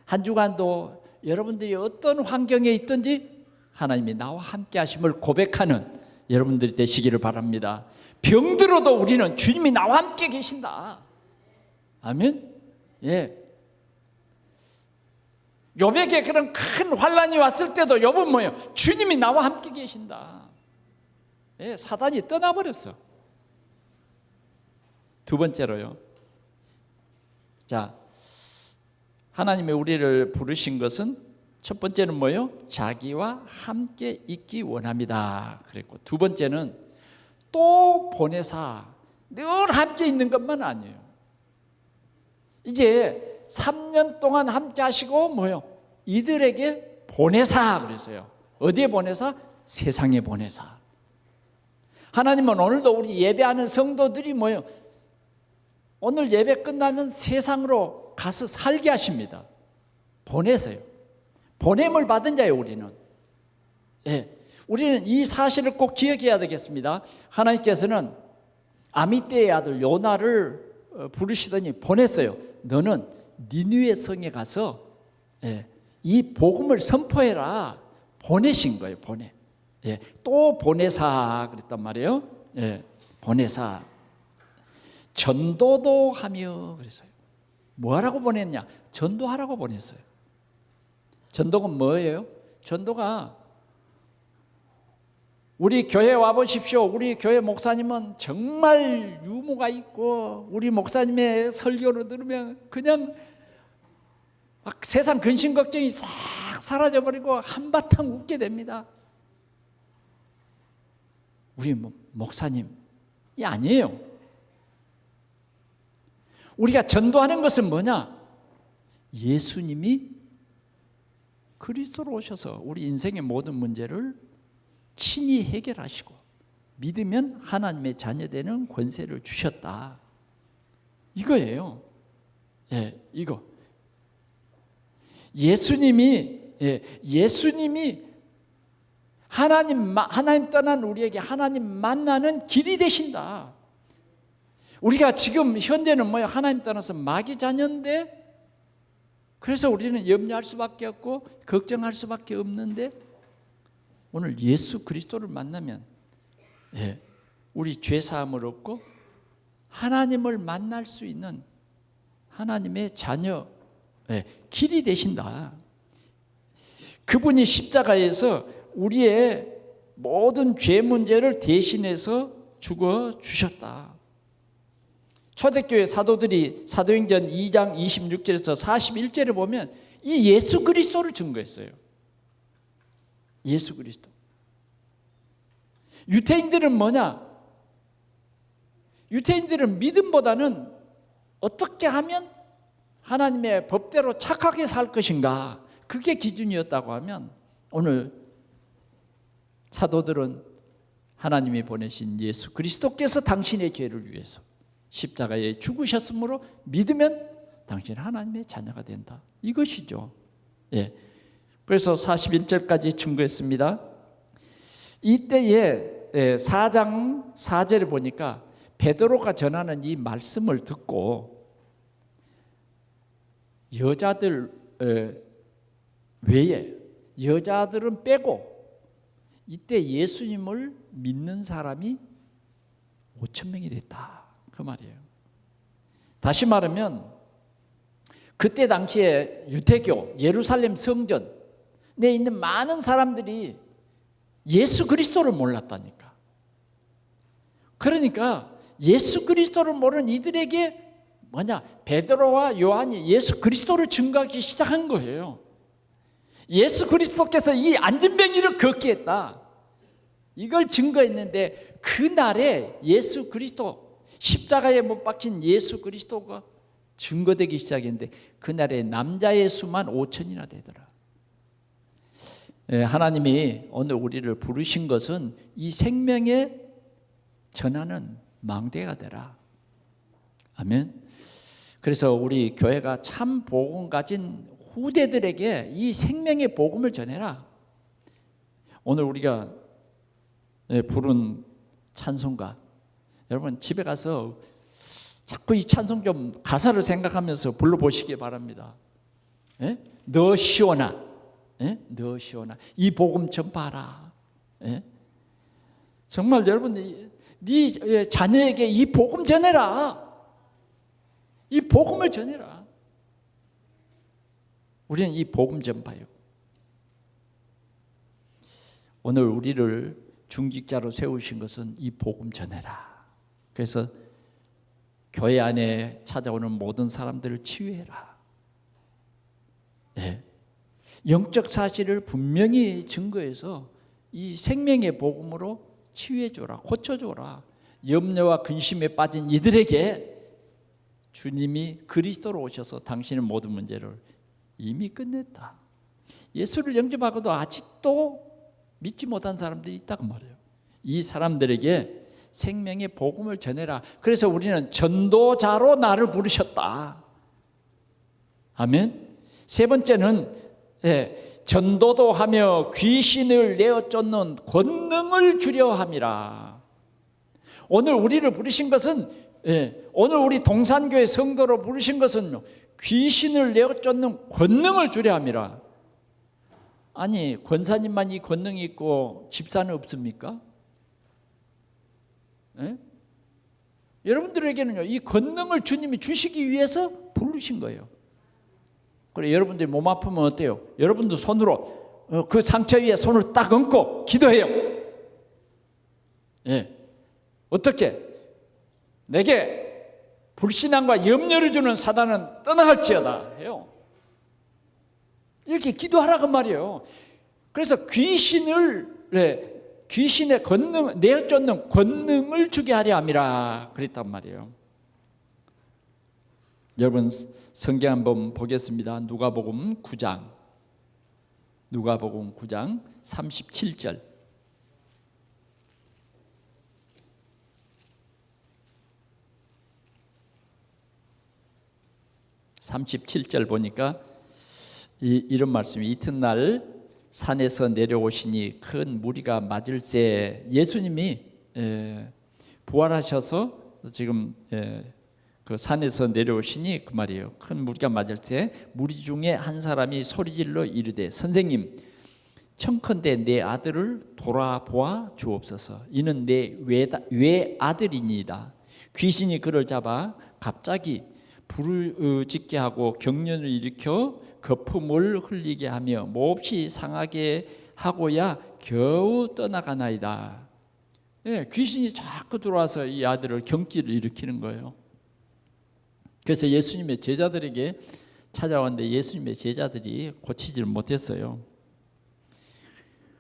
한 주간도 여러분들이 어떤 환경에 있든지 하나님이 나와 함께 하심을 고백하는 여러분들이 되시기를 바랍니다. 병들어도 우리는 주님이 나와 함께 계신다. 아멘. 예. 욥에게 그런 큰 환란이 왔을 때도 욥은 뭐예요? 주님이 나와 함께 계신다. 예, 사단이 떠나버렸어. 두 번째로요. 자, 하나님이 우리를 부르신 것은 첫 번째는 뭐예요? 자기와 함께 있기 원합니다. 그랬고, 두 번째는 또 보내사 늘 함께 있는 것만 아니에요. 이제 3년 동안 함께 하시고 뭐예요? 이들에게 보내사 그랬어요. 어디에 보내사? 세상에 보내사. 하나님은 오늘도 우리 예배하는 성도들이 뭐예요? 오늘 예배 끝나면 세상으로 가서 살게 하십니다. 보내세요. 보냄을 받은 자예요, 우리는. 예. 우리는 이 사실을 꼭 기억해야 되겠습니다. 하나님께서는 아미떼의 아들 요나를 부르시더니 보냈어요. 너는 니느웨 성에 가서 이 복음을 선포해라. 보내신 거예요. 보내. 또 보내사 그랬단 말이에요. 보내사. 전도도 하며 그랬어요. 뭐 하라고 보냈냐? 전도하라고 보냈어요. 전도가 뭐예요? 전도가 우리 교회 와보십시오. 우리 교회 목사님은 정말 유머가 있고 우리 목사님의 설교를 들으면 그냥 막 세상 근심 걱정이 싹 사라져버리고 한바탕 웃게 됩니다. 우리 목사님이 아니에요. 우리가 전도하는 것은 뭐냐? 예수님이 그리스도로 오셔서 우리 인생의 모든 문제를 친히 해결하시고 믿으면 하나님의 자녀되는 권세를 주셨다. 이거예요. 이거. 예수님이 하나님 떠난 우리에게 하나님 만나는 길이 되신다. 우리가 지금 현재는 뭐야? 하나님 떠나서 마귀 자녀인데, 그래서 우리는 염려할 수밖에 없고 걱정할 수밖에 없는데, 오늘 예수 그리스도를 만나면 우리 죄 사함을 얻고 하나님을 만날 수 있는 하나님의 자녀 길이 되신다. 그분이 십자가에서 우리의 모든 죄 문제를 대신해서 죽어 주셨다. 초대교회 사도들이 사도행전 2장 26절에서 41절에 보면 이 예수 그리스도를 증거했어요. 예수 그리스도. 유대인들은 뭐냐? 유대인들은 믿음보다는 어떻게 하면 하나님의 법대로 착하게 살 것인가, 그게 기준이었다고 하면, 오늘 사도들은 하나님이 보내신 예수 그리스도께서 당신의 죄를 위해서 십자가에 죽으셨으므로 믿으면 당신은 하나님의 자녀가 된다. 이것이죠. 그래서 41절까지 증거했습니다. 이때에 4장 4절에 보니까 베드로가 전하는 이 말씀을 듣고 여자들 외에, 여자들은 빼고 이때 예수님을 믿는 사람이 5,000명이 됐다, 그 말이에요. 다시 말하면 그때 당시에 유대교 예루살렘 성전에 있는 많은 사람들이 예수 그리스도를 몰랐다니까. 그러니까 예수 그리스도를 모르는 이들에게 뭐냐? 베드로와 요한이 예수 그리스도를 증거하기 시작한 거예요. 예수 그리스도께서 이 안진뱅이를 걷게 했다, 이걸 증거했는데, 그날에 예수 그리스도, 십자가에 못 박힌 예수 그리스도가 증거되기 시작했는데, 그날에 남자의 수만 5,000이나 되더라. 하나님이 오늘 우리를 부르신 것은 이 생명에 전하는 망대가 되라. 아멘. 그래서 우리 교회가 참 복음 가진 후대들에게 이 생명의 복음을 전해라. 오늘 우리가 부른 찬송가, 여러분 집에 가서 자꾸 이 찬송 좀 가사를 생각하면서 불러보시기 바랍니다. 너 시원아, 너 시원아, 이 복음 전파하라. 정말 여러분, 네 자녀에게 이 복음 전해라. 이 복음을 전해라. 우리는 이 복음 전파요. 오늘 우리를 중직자로 세우신 것은 이 복음 전해라. 그래서 교회 안에 찾아오는 모든 사람들을 치유해라. 영적 사실을 분명히 증거해서 이 생명의 복음으로 치유해줘라, 고쳐줘라. 염려와 근심에 빠진 이들에게 주님이 그리스도로 오셔서 당신의 모든 문제를 이미 끝냈다. 예수를 영접하고도 아직도 믿지 못한 사람들이 있다고 말해요. 이 사람들에게 생명의 복음을 전해라. 그래서 우리는 전도자로 나를 부르셨다. 아멘. 세 번째는 전도도 하며 귀신을 내어 쫓는 권능을 주려 함이라. 오늘 우리를 부르신 것은, 오늘 우리 동산교회 성도로 부르신 것은 귀신을 내어 쫓는 권능을 주려 함이라. 아니, 권사님만 이 권능이 있고 집사는 없습니까? 여러분들에게는요, 이 권능을 주님이 주시기 위해서 부르신 거예요. 그래, 여러분들이 몸 아프면 어때요? 여러분도 손으로 그 상처 위에 손을 딱 얹고 기도해요. 어떻게? 내게 불신앙과 염려를 주는 사단은 떠나갈지어다 해요. 이렇게 기도하라고 말이에요. 그래서 귀신의 권능, 내어 쫓는 권능을 주게 하려 함이라 그랬단 말이에요. 여러분 성경 한번 보겠습니다. 누가복음 9장 37절. 37절 보니까 이런 말씀이 이튿날 산에서 내려오시니 큰 무리가 맞을새 예수님이 부활하셔서 지금 그 산에서 내려오시니 그 말이에요. 큰 무리가 맞을새 무리 중에 한 사람이 소리질러 이르되 선생님 청컨대 내 아들을 돌아보아 주옵소서. 이는 내 외아들이니이다. 귀신이 그를 잡아 갑자기 불을 짓게 하고 경련을 일으켜 거품을 흘리게 하며 몹시 상하게 하고야 겨우 떠나가나이다. 귀신이 자꾸 들어와서 이 아들을 경기를 일으키는 거예요. 그래서 예수님의 제자들에게 찾아왔는데 예수님의 제자들이 고치지를 못했어요.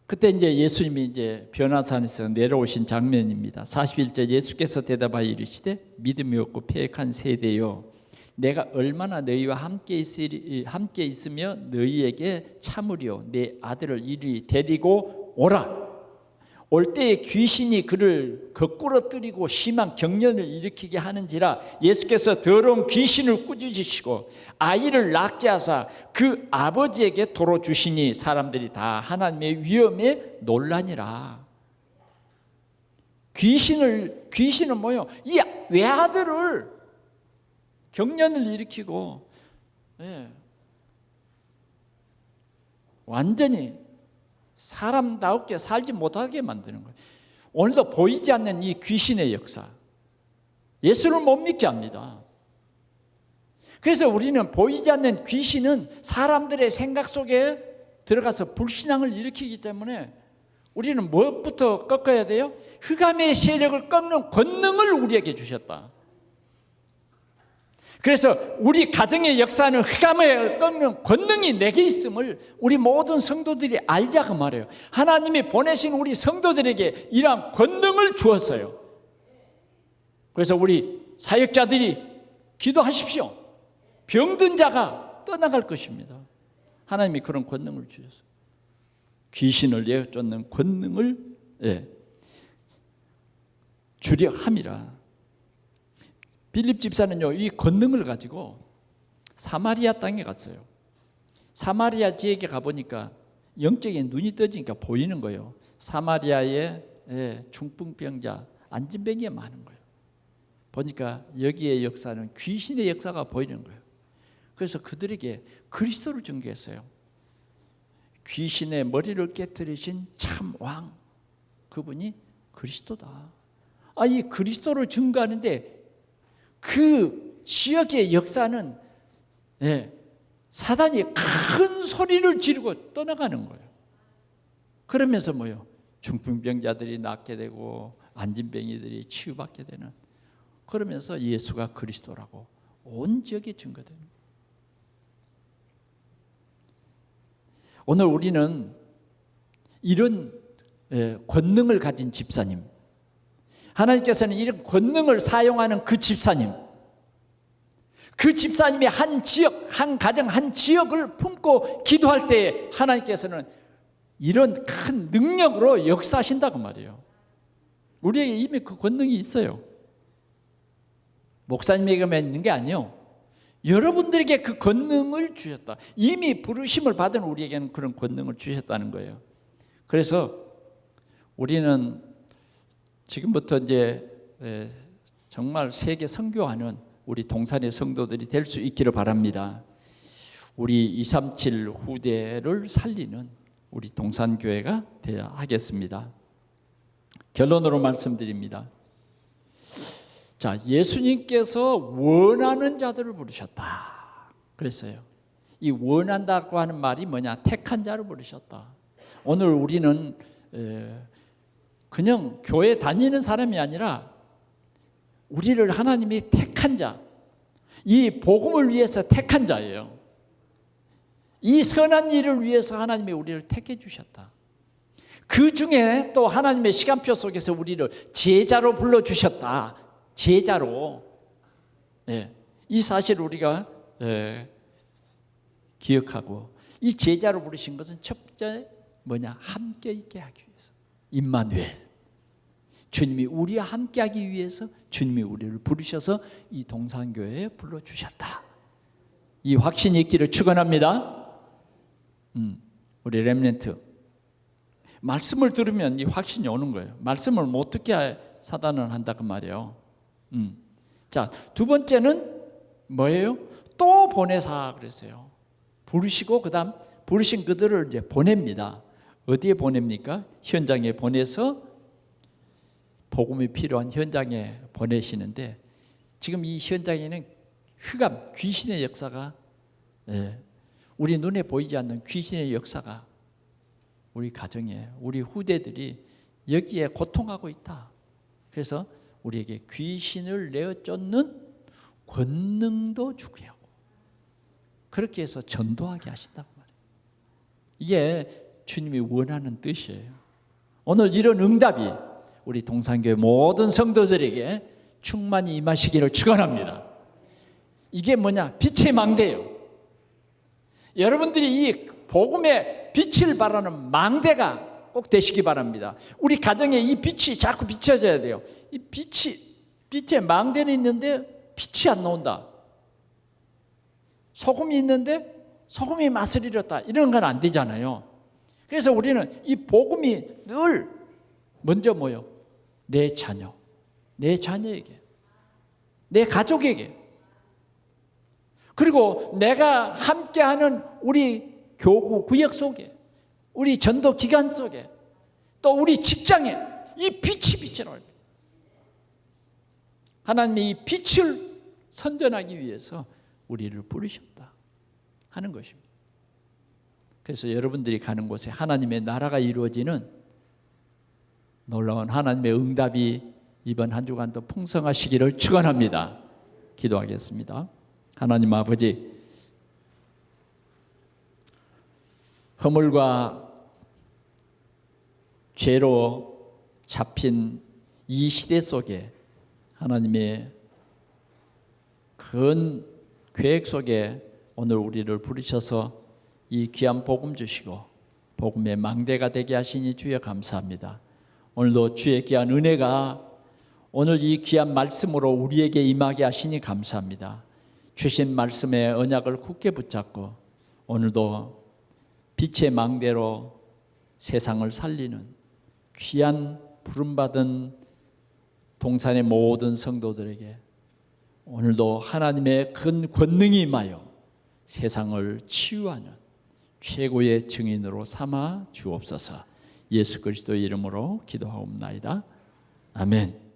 그때 이제 예수님이 이제 변화산에서 내려오신 장면입니다. 41절 예수께서 대답하여 이르시되 믿음이 없고 패역한 세대여 내가 얼마나 너희와 함께 있으며 너희에게 참으려 내 아들을 이리 데리고 오라. 올 때에 귀신이 그를 거꾸러뜨리고 심한 경련을 일으키게 하는지라 예수께서 더러운 귀신을 꾸짖으시고 아이를 낳게 하사 그 아버지에게 도로 주시니 사람들이 다 하나님의 위엄에 놀라니라. 귀신은 뭐요? 이 외아들을 경련을 일으키고 완전히 사람다우게 살지 못하게 만드는 거예요. 오늘도 보이지 않는 이 귀신의 역사, 예수를 못 믿게 합니다. 그래서 우리는 보이지 않는 귀신은 사람들의 생각 속에 들어가서 불신앙을 일으키기 때문에 우리는 무엇부터 꺾어야 돼요? 흑암의 세력을 꺾는 권능을 우리에게 주셨다. 그래서 우리 가정의 역사는 흑암을 꺾는 권능이 내게 있음을 우리 모든 성도들이 알자고 말해요. 하나님이 보내신 우리 성도들에게 이러한 권능을 주었어요. 그래서 우리 사역자들이 기도하십시오. 병든 자가 떠나갈 것입니다. 하나님이 그런 권능을 주셨어요. 귀신을 내쫓는 권능을 주려 함이라. 빌립 집사는요, 이 권능을 가지고 사마리아 땅에 갔어요. 사마리아 지역에 가보니까 영적인 눈이 떠지니까 보이는 거예요. 사마리아에 중풍병자, 안진병이 많은 거예요. 보니까 여기의 역사는 귀신의 역사가 보이는 거예요. 그래서 그들에게 그리스도를 증거했어요. 귀신의 머리를 깨뜨리신 참 왕, 그분이 그리스도다. 이 그리스도를 증거하는데 그 지역의 역사는 사단이 큰 소리를 지르고 떠나가는 거예요. 그러면서 뭐요? 중풍병자들이 낫게 되고 안진병이들이 치유받게 되는, 그러면서 예수가 그리스도라고 온 지역에 증거되는 거예요. 오늘 우리는 이런 권능을 가진 집사님, 하나님께서는 이런 권능을 사용하는 그 집사님의 한 지역, 한 가정, 한 지역을 품고 기도할 때 하나님께서는 이런 큰 능력으로 역사하신다고 말이에요. 우리에게 이미 그 권능이 있어요. 목사님에게만 있는 게 아니에요. 여러분들에게 그 권능을 주셨다. 이미 부르심을 받은 우리에게는 그런 권능을 주셨다는 거예요. 그래서 우리는 지금부터 이제 정말 세계 선교하는 우리 동산의 성도들이 될 수 있기를 바랍니다. 우리 237 후대를 살리는 우리 동산교회가 되어야 하겠습니다. 결론으로 말씀드립니다. 자, 예수님께서 원하는 자들을 부르셨다 그랬어요. 이 원한다고 하는 말이 뭐냐? 택한 자를 부르셨다. 오늘 우리는 그냥 교회 다니는 사람이 아니라 우리를 하나님이 택한 자, 이 복음을 위해서 택한 자예요. 이 선한 일을 위해서 하나님이 우리를 택해 주셨다. 그 중에 또 하나님의 시간표 속에서 우리를 제자로 불러주셨다. 제자로. 이 사실을 우리가 기억하고, 이 제자로 부르신 것은 첫째 뭐냐? 함께 있게 하기 위해서. 임마누엘, 주님이 우리와 함께하기 위해서 주님이 우리를 부르셔서 이 동산교회에 불러주셨다. 이 확신이 있기를 축원합니다. 우리 렘넌트 말씀을 들으면 이 확신이 오는 거예요. 말씀을 못 듣게 사단은 한다 그 말이에요. 자, 두 번째는 뭐예요? 또 보내사 그랬어요. 부르시고 그다음 부르신 그들을 이제 보냅니다. 어디에 보냅니까? 현장에 보내서 복음이 필요한 현장에 보내시는데 지금 이 현장에는 흑암, 귀신의 역사가 우리 눈에 보이지 않는 귀신의 역사가 우리 가정에 우리 후대들이 여기에 고통하고 있다. 그래서 우리에게 귀신을 내어 쫓는 권능도 주게 하고 그렇게 해서 전도하게 하신다고 말해요. 이게 주님이 원하는 뜻이에요. 오늘 이런 응답이 우리 동산교회 모든 성도들에게 충만히 임하시기를 축원합니다. 이게 뭐냐? 빛의 망대예요. 여러분들이 이 복음의 빛을 발하는 망대가 꼭 되시기 바랍니다. 우리 가정에 이 빛이 자꾸 비춰져야 돼요. 이 빛의 망대는 있는데 빛이 안 나온다. 소금이 있는데 소금이 맛을 잃었다. 이런 건 안 되잖아요. 그래서 우리는 이 복음이 늘 먼저 뭐요? 내 자녀, 내 자녀에게, 내 가족에게, 그리고 내가 함께하는 우리 교구 구역 속에, 우리 전도 기관 속에, 또 우리 직장에 이 빛이 비쳐나올 때 하나님이 이 빛을 선전하기 위해서 우리를 부르셨다 하는 것입니다. 그래서 여러분들이 가는 곳에 하나님의 나라가 이루어지는 놀라운 하나님의 응답이 이번 한 주간도 풍성하시기를 축원합니다. 기도하겠습니다. 하나님 아버지, 허물과 죄로 잡힌 이 시대 속에 하나님의 큰 계획 속에 오늘 우리를 부르셔서 이 귀한 복음 주시고 복음의 망대가 되게 하시니 주여 감사합니다. 오늘도 주의 귀한 은혜가 오늘 이 귀한 말씀으로 우리에게 임하게 하시니 감사합니다. 주신 말씀의 언약을 굳게 붙잡고 오늘도 빛의 망대로 세상을 살리는 귀한 부름받은 동산의 모든 성도들에게 오늘도 하나님의 큰 권능이 임하여 세상을 치유하는 최고의 증인으로 삼아 주옵소서. 예수 그리스도의 이름으로 기도하옵나이다. 아멘.